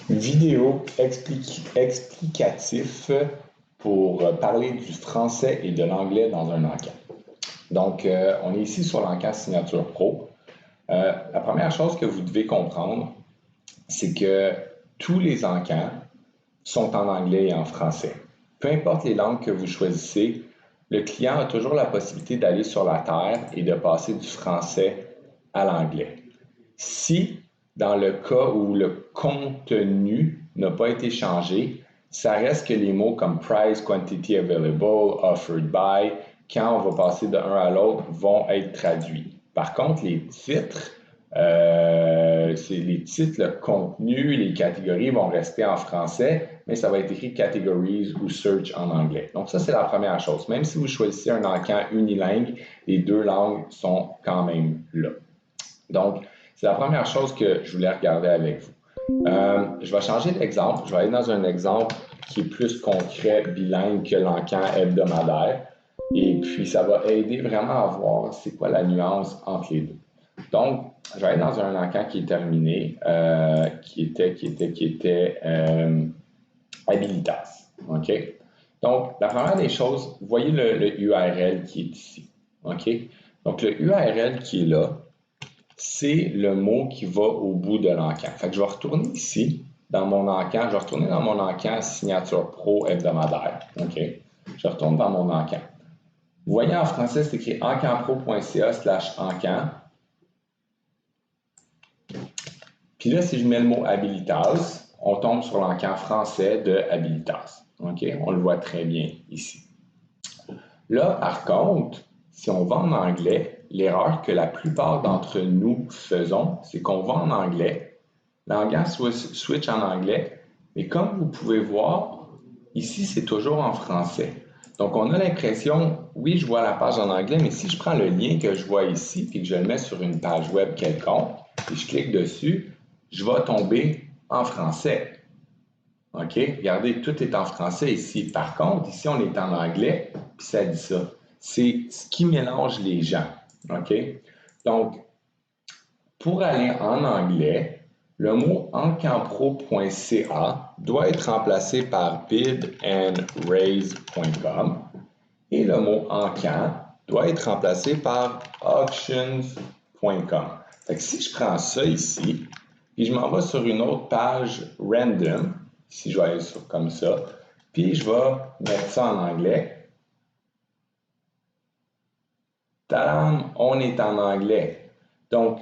Vidéo explicatif pour parler du français et de l'anglais dans un encan. Donc, on est ici sur l'encan Signature Pro. La première chose que vous devez comprendre, c'est que tous les encans sont en anglais et en français. Peu importe les langues que vous choisissez, le client a toujours la possibilité d'aller sur la terre et de passer du français à l'anglais. Si, dans le cas où le contenu n'a pas été changé, ça reste que les mots comme price, quantity available, offered by, quand on va passer de un à l'autre, vont être traduits. Par contre, les titres, le contenu, les catégories vont rester en français, mais ça va être écrit categories ou search en anglais. Donc ça, c'est la première chose. Même si vous choisissez un encan unilingue, les deux langues sont quand même là. Donc, c'est la première chose que je voulais regarder avec vous. Je vais changer d'exemple. Je vais aller dans un exemple qui est plus concret, bilingue que l'encan hebdomadaire. Et puis, ça va aider vraiment à voir c'est quoi la nuance entre les deux. Donc, je vais aller dans un encan qui est terminé, qui était Habilitas. OK? Donc, la première des choses, vous voyez le URL qui est ici. OK? Donc, le URL qui est là, c'est le mot qui va au bout de l'encan. Fait que je vais retourner ici, dans mon encan. Je vais retourner dans mon encan Signature Pro hebdomadaire. OK? Je retourne dans mon encan. Vous voyez en français, c'est écrit encanpro.ca/encan. Puis là, si je mets le mot Habilitas, on tombe sur l'encan français de Habilitas. OK? On le voit très bien ici. Là, par contre, si on va en anglais, l'erreur que la plupart d'entre nous faisons, c'est qu'on va en anglais, l'encan switch en anglais, mais comme vous pouvez voir, ici, c'est toujours en français. Donc, on a l'impression, oui, je vois la page en anglais, mais si je prends le lien que je vois ici et que je le mets sur une page web quelconque, et je clique dessus, je vais tomber en français. OK? Regardez, tout est en français ici. Par contre, ici, on est en anglais, puis ça dit ça. C'est ce qui mélange les gens. OK? Donc, pour aller en anglais, le mot encanpro.ca doit être remplacé par bidandraise.com et le mot encan doit être remplacé par auctions.com. Fait que si je prends ça ici, puis je m'en vais sur une autre page random, si je vais aller sur comme ça, puis je vais mettre ça en anglais. Tadam, on est en anglais. Donc,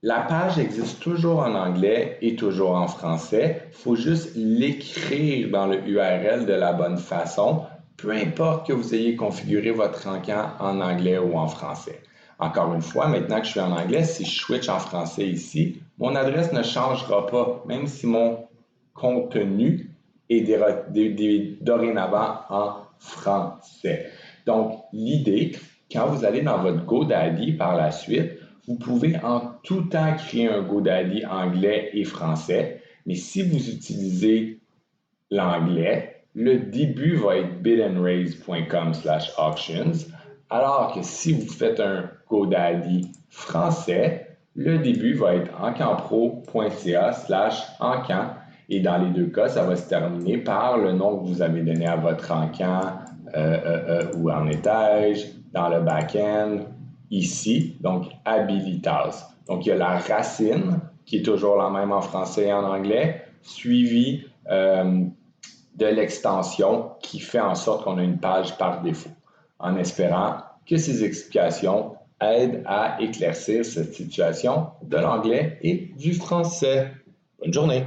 la page existe toujours en anglais et toujours en français. Il faut juste l'écrire dans le URL de la bonne façon, peu importe que vous ayez configuré votre encan en anglais ou en français. Encore une fois, maintenant que je suis en anglais, si je switch en français ici, mon adresse ne changera pas, même si mon contenu est dorénavant en français. Donc, l'idée, quand vous allez dans votre GoDaddy par la suite, vous pouvez en tout temps créer un GoDaddy anglais et français, mais si vous utilisez l'anglais, le début va être bidandraise.com/auctions, alors que si vous faites un GoDaddy français, le début va être encanpro.ca/encan. Et dans les deux cas, ça va se terminer par le nom que vous avez donné à votre encan ou en étage, dans le back-end, ici, donc Habilitas. Donc, il y a la racine, qui est toujours la même en français et en anglais, suivie de l'extension qui fait en sorte qu'on a une page par défaut, en espérant que ces explications aident à éclaircir cette situation de l'anglais et du français. Bonne journée!